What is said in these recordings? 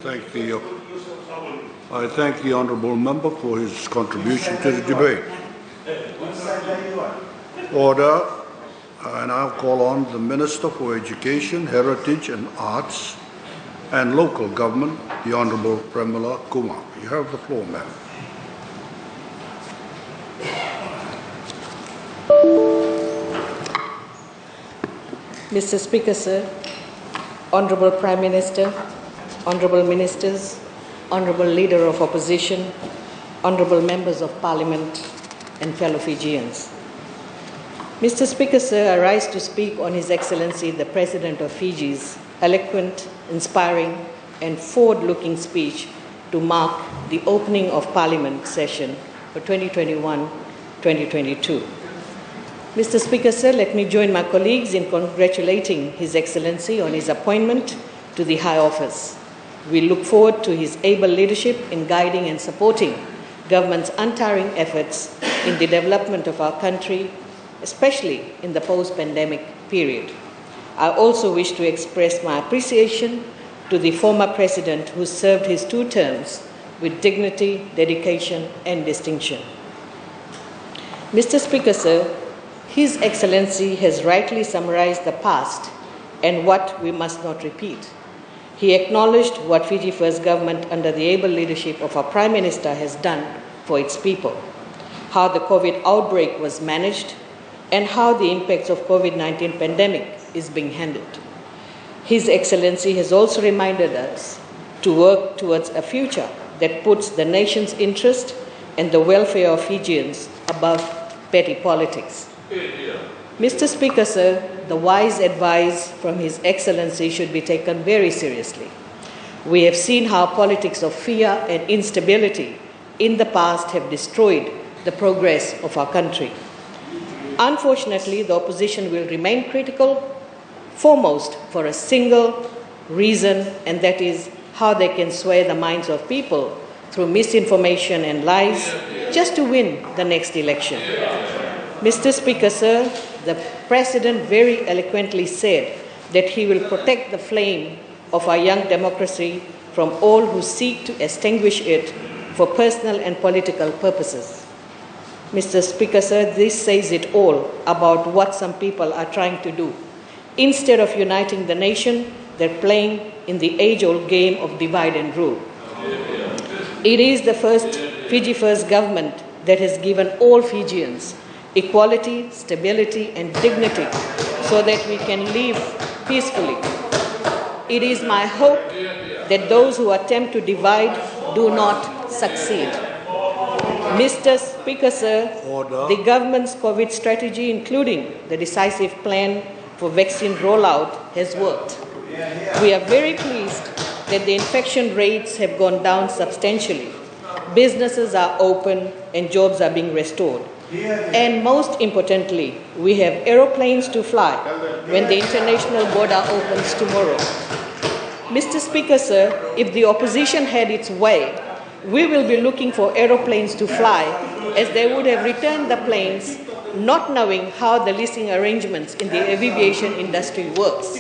I thank the honourable member for his contribution to the debate. Order. I now call on the Minister for Education, Heritage and Arts and Local Government, the Honourable Premila Kumar. You have the floor, ma'am. Mr. Speaker, sir, Honourable Prime Minister, Honourable Ministers, Honourable Leader of Opposition, Honourable Members of Parliament and fellow Fijians. Mr. Speaker, sir, I rise to speak on His Excellency the President of Fiji's eloquent, inspiring and forward-looking speech to mark the opening of Parliament session for 2021-2022. Mr. Speaker, sir, let me join my colleagues in congratulating His Excellency on his appointment to the high office. We look forward to his able leadership in guiding and supporting government's untiring efforts in the development of our country, especially in the post-pandemic period. I also wish to express my appreciation to the former President who served his 2 terms with dignity, dedication and distinction. Mr. Speaker, sir, His Excellency has rightly summarized the past and what we must not repeat. He acknowledged what Fiji First Government under the able leadership of our Prime Minister has done for its people, how the COVID outbreak was managed, and how the impacts of COVID-19 pandemic is being handled. His Excellency has also reminded us to work towards a future that puts the nation's interest and the welfare of Fijians above petty politics. Mr. Speaker, sir, the wise advice from His Excellency should be taken very seriously. We have seen how politics of fear and instability in the past have destroyed the progress of our country. Unfortunately, the opposition will remain critical, foremost for a single reason, and that is how they can sway the minds of people through misinformation and lies just to win the next election. Mr. Speaker, sir, the President very eloquently said that he will protect the flame of our young democracy from all who seek to extinguish it for personal and political purposes. Mr. Speaker, sir, this says it all about what some people are trying to do. Instead of uniting the nation, they're playing in the age-old game of divide and rule. It is the Fiji First Government that has given all Fijians equality, stability and dignity so that we can live peacefully. It is my hope that those who attempt to divide do not succeed. Mr. Speaker, sir, Order. The government's COVID strategy, including the decisive plan for vaccine rollout, has worked. We are very pleased that the infection rates have gone down substantially. Businesses are open and jobs are being restored. And most importantly, we have aeroplanes to fly when the international border opens tomorrow. Mr. Speaker, sir, if the opposition had its way, we will be looking for aeroplanes to fly, as they would have returned the planes not knowing how the leasing arrangements in the aviation industry works.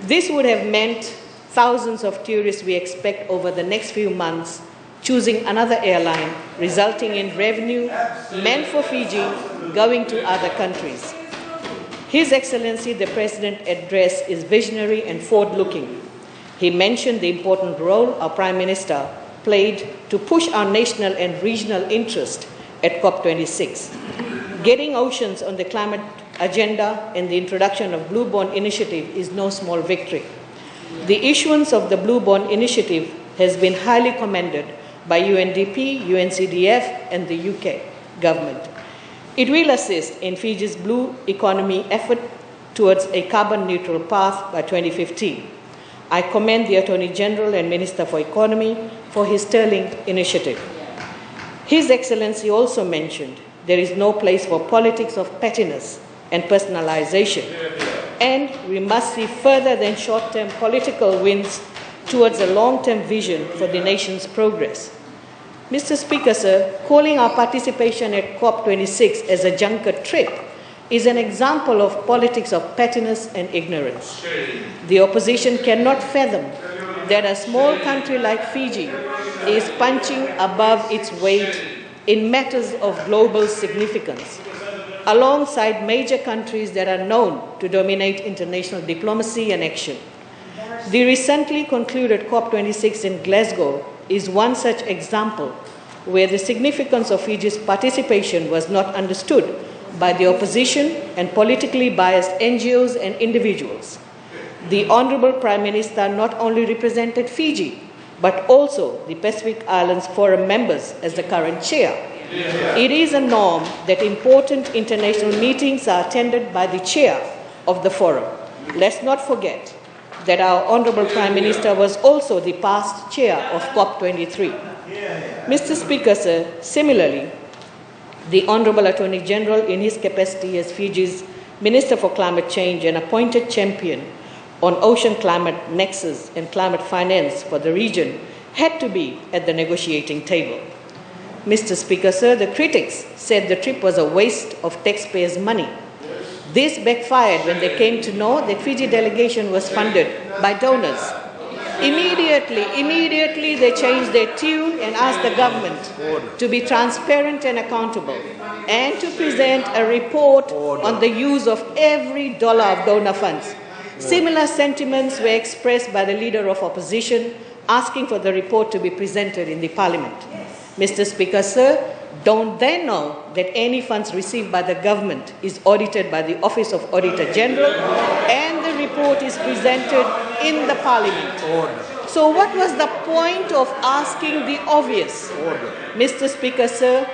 This would have meant thousands of tourists we expect over the next few months choosing another airline, resulting in revenue meant for Fiji going to other countries. His Excellency the President's address is visionary and forward-looking. He mentioned the important role our Prime Minister played to push our national and regional interest at COP26. Getting oceans on the climate agenda and the introduction of Blue Bond Initiative is no small victory. The issuance of the Blue Bond Initiative has been highly commended by UNDP, UNCDF and the UK government. It will assist in Fiji's blue economy effort towards a carbon neutral path by 2015. I commend the Attorney General and Minister for Economy for his sterling initiative. His Excellency also mentioned there is no place for politics of pettiness and personalization, and we must see further than short-term political wins towards a long-term vision for the nation's progress. Mr. Speaker, sir, calling our participation at COP26 as a junket trip is an example of politics of pettiness and ignorance. The opposition cannot fathom that a small country like Fiji is punching above its weight in matters of global significance, alongside major countries that are known to dominate international diplomacy and action. The recently concluded COP26 in Glasgow is one such example where the significance of Fiji's participation was not understood by the opposition and politically biased NGOs and individuals. The Honourable Prime Minister not only represented Fiji, but also the Pacific Islands Forum members as the current chair. It is a norm that important international meetings are attended by the chair of the forum. Let's not forget that our Honourable Prime Minister was also the past chair of COP23. Mr. Speaker, sir, similarly, the Honourable Attorney General, in his capacity as Fiji's Minister for Climate Change and appointed champion on ocean climate nexus and climate finance for the region, had to be at the negotiating table. Mr. Speaker, sir, the critics said the trip was a waste of taxpayers' money. This backfired when they came to know that Fiji delegation was funded by donors. Immediately they changed their tune and asked the government to be transparent and accountable and to present a report on the use of every dollar of donor funds. Similar sentiments were expressed by the leader of opposition, asking for the report to be presented in the parliament. Mr. Speaker, sir, don't they know that any funds received by the government is audited by the Office of Auditor General and the report is presented in the parliament? So what was the point of asking the obvious? Mr. Speaker, sir,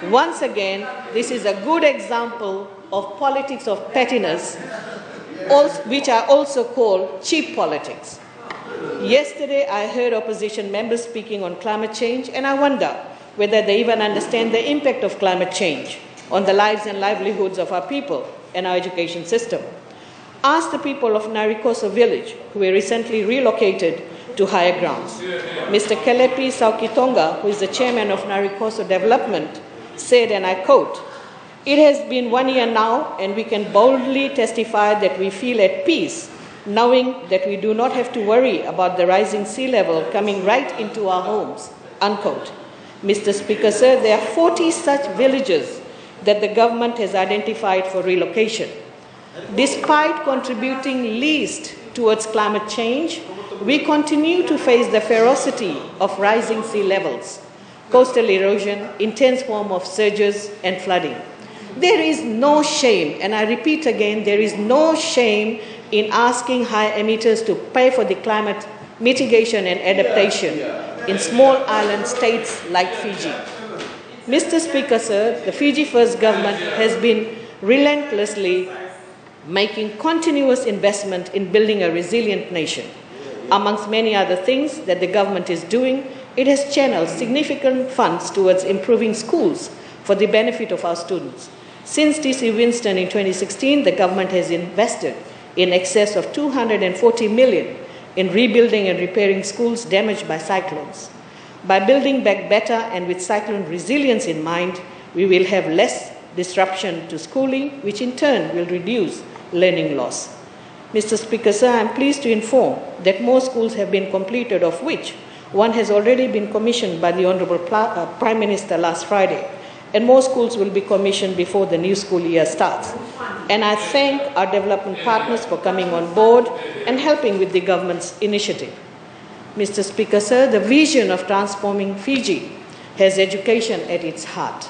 once again, this is a good example of politics of pettiness, which I also call cheap politics. Yesterday, I heard opposition members speaking on climate change, and I wonder whether they even understand the impact of climate change on the lives and livelihoods of our people and our education system. Ask the people of Narikoso village, who were recently relocated to higher grounds. Mr. Kelepi Saukitonga, who is the chairman of Narikoso Development, said, and I quote, "It has been 1 year now, and we can boldly testify that we feel at peace, knowing that we do not have to worry about the rising sea level coming right into our homes," unquote. Mr. Speaker, sir, there are 40 such villages that the government has identified for relocation. Despite contributing least towards climate change, we continue to face the ferocity of rising sea levels, coastal erosion, intense form of surges, and flooding. There is no shame, and I repeat again, there is no shame in asking high emitters to pay for the climate mitigation and adaptation in small island states like Fiji. Mr. Speaker, sir, the Fiji First government has been relentlessly making continuous investment in building a resilient nation. Amongst many other things that the government is doing, it has channeled significant funds towards improving schools for the benefit of our students. Since TC Winston in 2016, the government has invested in excess of $240 million in rebuilding and repairing schools damaged by cyclones. By building back better and with cyclone resilience in mind, we will have less disruption to schooling, which in turn will reduce learning loss. Mr. Speaker, sir, I am pleased to inform that more schools have been completed, of which one has already been commissioned by the Honourable Prime Minister last Friday, and more schools will be commissioned before the new school year starts. And I thank our development partners for coming on board and helping with the government's initiative. Mr. Speaker, sir, the vision of transforming Fiji has education at its heart.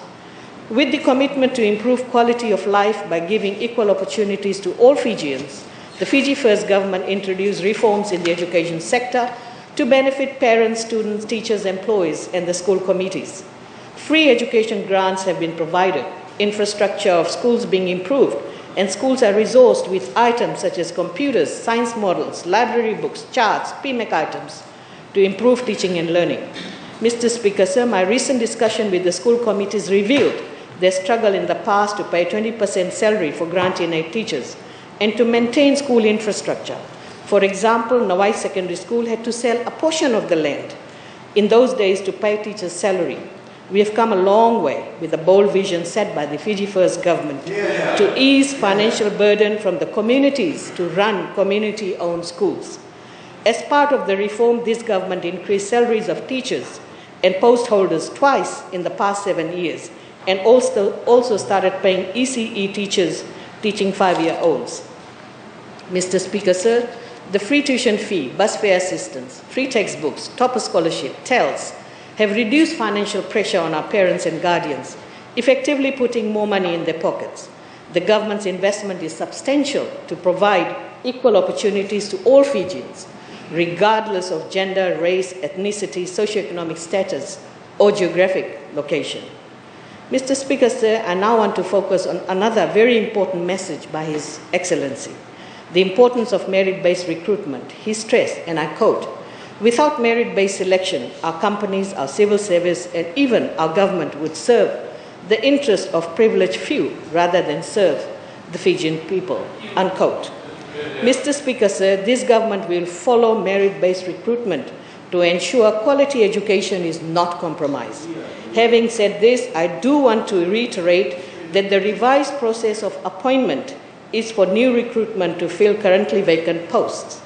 With the commitment to improve quality of life by giving equal opportunities to all Fijians, the Fiji First government introduced reforms in the education sector to benefit parents, students, teachers, employees, and the school committees. Free education grants have been provided, infrastructure of schools being improved, and schools are resourced with items such as computers, science models, library books, charts, PMEC items to improve teaching and learning. Mr. Speaker, sir, my recent discussion with the school committees revealed their struggle in the past to pay 20% salary for grant-in-aid teachers and to maintain school infrastructure. For example, Nawai Secondary School had to sell a portion of the land in those days to pay teachers' salary. We have come a long way with the bold vision set by the Fiji First government to ease financial burden from the communities to run community-owned schools. As part of the reform, this government increased salaries of teachers and post holders twice in the past 7 years, and also started paying ECE teachers teaching 5-year-olds. Mr. Speaker, sir, the free tuition fee, bus fare assistance, free textbooks, topper scholarship, TELS have reduced financial pressure on our parents and guardians, effectively putting more money in their pockets. The government's investment is substantial to provide equal opportunities to all Fijians, regardless of gender, race, ethnicity, socioeconomic status, or geographic location. Mr. Speaker, sir, I now want to focus on another very important message by His Excellency, the importance of merit-based recruitment. He stressed, and I quote, "Without merit-based selection, our companies, our civil service, and even our government would serve the interest of privileged few rather than serve the Fijian people," unquote. Mr. Speaker, sir, this government will follow merit-based recruitment to ensure quality education is not compromised. Having said this, I do want to reiterate that the revised process of appointment is for new recruitment to fill currently vacant posts.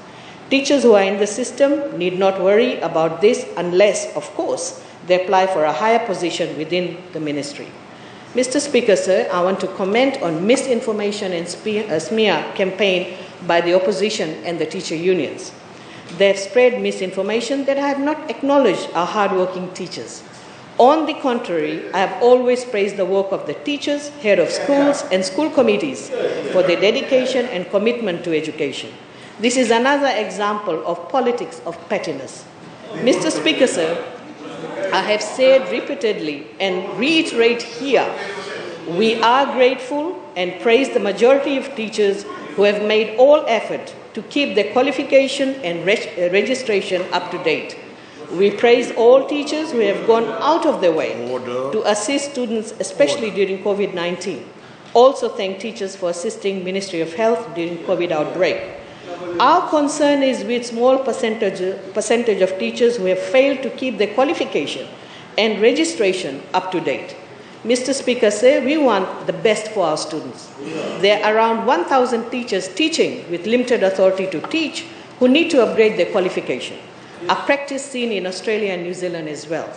Teachers who are in the system need not worry about this unless, of course, they apply for a higher position within the ministry. Mr. Speaker, sir, I want to comment on misinformation and smear campaign by the opposition and the teacher unions. They have spread misinformation that I have not acknowledged our hardworking teachers. On the contrary, I have always praised the work of the teachers, head of schools, and school committees for their dedication and commitment to education. This is another example of politics of pettiness. Mr. Speaker, sir, I have said repeatedly and reiterate here, we are grateful and praise the majority of teachers who have made all effort to keep their qualification and registration up to date. We praise all teachers who have gone out of their way to assist students, especially during COVID-19. Also thank teachers for assisting Ministry of Health during COVID outbreak. Our concern is with small percentage of teachers who have failed to keep their qualification and registration up to date. Mr. Speaker, sir, we want the best for our students. There are around 1,000 teachers teaching with limited authority to teach who need to upgrade their qualification, a practice seen in Australia and New Zealand as well.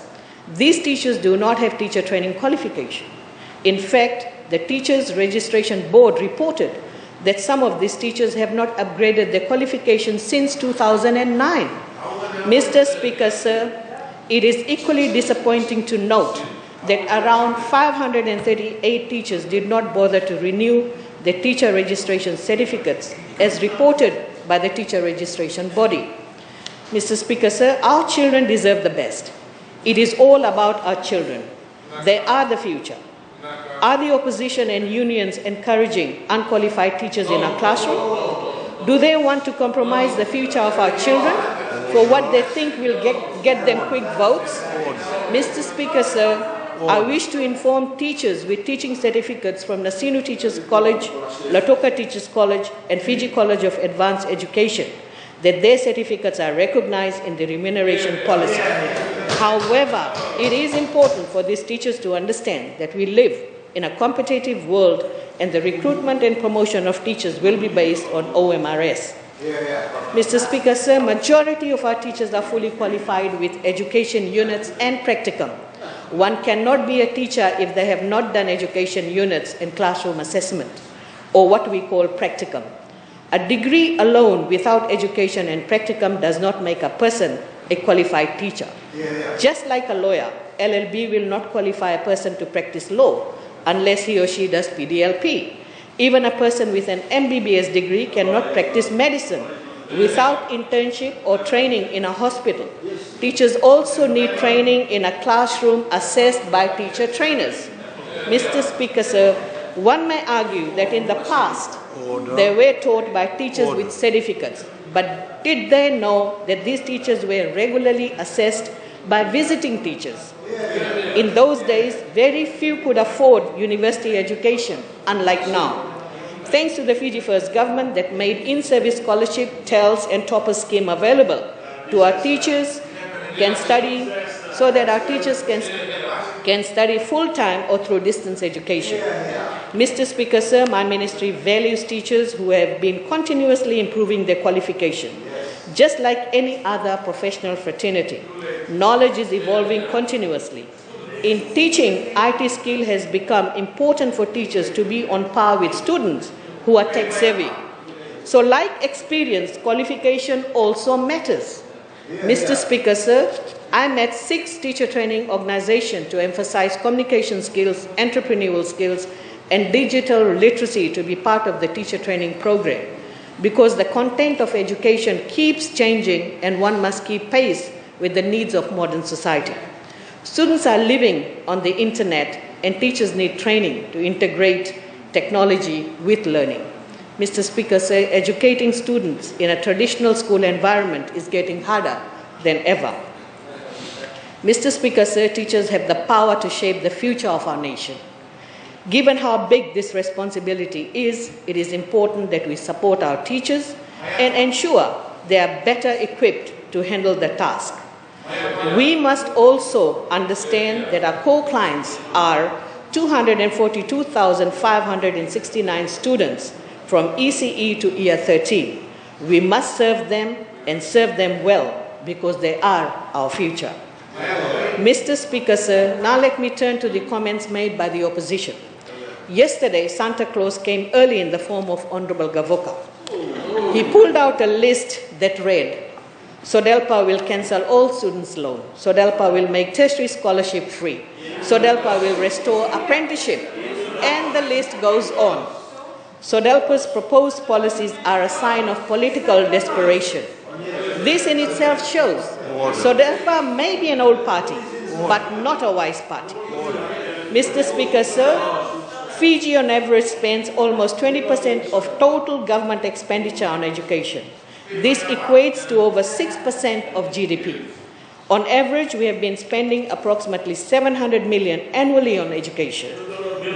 These teachers do not have teacher training qualification. In fact, the Teachers Registration Board reported that some of these teachers have not upgraded their qualifications since 2009. Mr. Speaker, sir, it is equally disappointing to note that around 538 teachers did not bother to renew their teacher registration certificates as reported by the teacher registration body. Mr. Speaker, sir, our children deserve the best. It is all about our children. They are the future. Are the opposition and unions encouraging unqualified teachers in our classroom? Do they want to compromise the future of our children for what they think will get them quick votes? Mr. Speaker, sir, I wish to inform teachers with teaching certificates from Nasinu Teachers College, Lautoka Teachers College, and Fiji College of Advanced Education that their certificates are recognized in the remuneration policy. However, it is important for these teachers to understand that we live in a competitive world and the recruitment and promotion of teachers will be based on OMRS. Mr. Speaker, sir, majority of our teachers are fully qualified with education units and practicum. One cannot be a teacher if they have not done education units and classroom assessment, or what we call practicum. A degree alone without education and practicum does not make a person a qualified teacher. Just like a lawyer, LLB will not qualify a person to practice law unless he or she does PDLP. Even a person with an MBBS degree cannot practice medicine without internship or training in a hospital. Teachers also need training in a classroom assessed by teacher trainers. Mr. Speaker, sir, one may argue that in the past, they were taught by teachers with certificates, but did they know that these teachers were regularly assessed by visiting teachers? In those days, very few could afford university education, unlike now. Thanks to the Fiji First government that made in-service scholarship, TELS, and topper scheme available to our teachers can study, so that our teachers can study full-time or through distance education. Mr. Speaker, sir, my ministry values teachers who have been continuously improving their qualification. Just like any other professional fraternity, knowledge is evolving continuously. In teaching, IT skill has become important for teachers to be on par with students who are tech savvy. So like experience, qualification also matters. Mr. Speaker, sir, I met 6 teacher training organizations to emphasize communication skills, entrepreneurial skills, and digital literacy to be part of the teacher training program, because the content of education keeps changing and one must keep pace with the needs of modern society. Students are living on the internet and teachers need training to integrate technology with learning. Mr. Speaker, sir, educating students in a traditional school environment is getting harder than ever. Mr. Speaker, sir, teachers have the power to shape the future of our nation. Given how big this responsibility is, it is important that we support our teachers and ensure they are better equipped to handle the task. We must also understand that our core clients are 242,569 students from ECE to year 13. We must serve them and serve them well because they are our future. Mr. Speaker, sir, now let me turn to the comments made by the opposition. Yesterday, Santa Claus came early in the form of Honorable Gavoka. He pulled out a list that read, SODELPA will cancel all students' loan. SODELPA will make tertiary scholarship free. SODELPA will restore apprenticeship. And the list goes on. SODELPA's proposed policies are a sign of political desperation. This in itself shows SODELPA may be an old party, but not a wise party. Mr. Speaker, sir, Fiji on average spends almost 20% of total government expenditure on education. This equates to over 6% of GDP. On average, we have been spending approximately $700 million annually on education.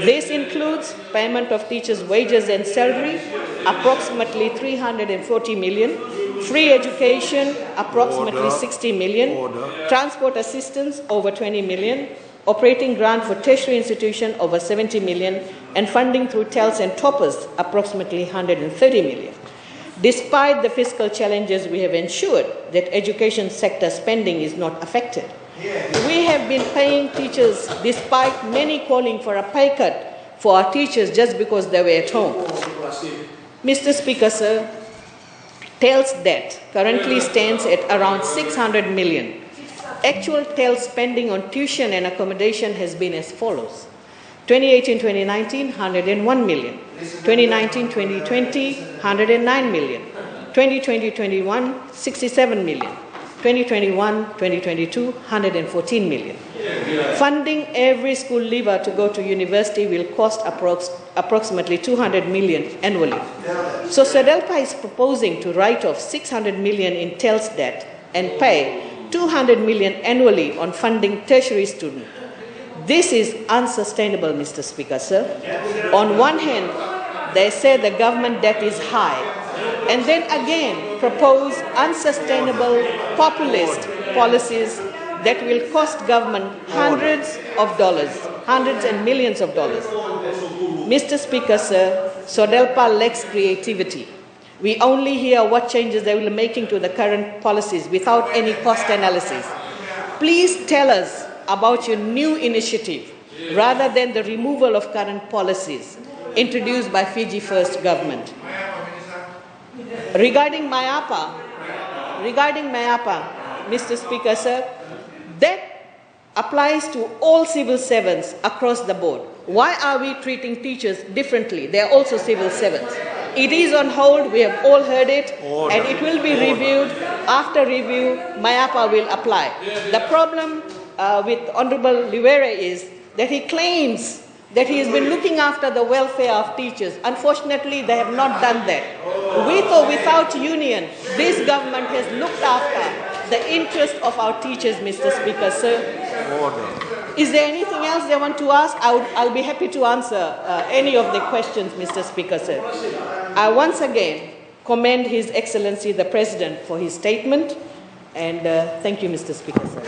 This includes payment of teachers' wages and salary, approximately $340 million, free education, approximately $60 million, transport assistance, over $20 million, operating grant for tertiary institution, over $70 million, and funding through TELS and toppers, approximately $130 million. Despite the fiscal challenges, we have ensured that education sector spending is not affected. We have been paying teachers despite many calling for a pay cut for our teachers just because they were at home. Mr. Speaker, sir, TELS debt currently stands at around $600 million. Actual TELS spending on tuition and accommodation has been as follows. 2018-2019, $101 million. 2019-2020, $109 million. 2020-21, $67 million. 2021-2022, $114 million. Funding every school leaver to go to university will cost approximately $200 million annually. So SODELPA is proposing to write off $600 million in TELS debt and pay $200 million annually on funding tertiary students. This is unsustainable, Mr. Speaker, sir. On one hand, they say the government debt is high, and then again propose unsustainable populist policies that will cost government hundreds of dollars, hundreds and millions of dollars. Mr. Speaker, sir, SODELPA lacks creativity. We only hear what changes they will be making to the current policies without any cost analysis. Please tell us about your new initiative rather than the removal of current policies introduced by Fiji First government. Regarding MIAPA, Mr. Speaker, sir, that applies to all civil servants across the board. Why are we treating teachers differently? They are also civil servants. It is on hold, we have all heard it, and it will be reviewed. After review, MIAPA will apply. The problem with Honorable Liwere is that he claims that he has been looking after the welfare of teachers. Unfortunately, they have not done that. With or without union, this government has looked after the interest of our teachers, Mr. Speaker, sir. Is there anything else they want to ask? I'll be happy to answer any of the questions, Mr. Speaker, sir. I once again commend His Excellency the President for his statement, and thank you, Mr. Speaker, sir.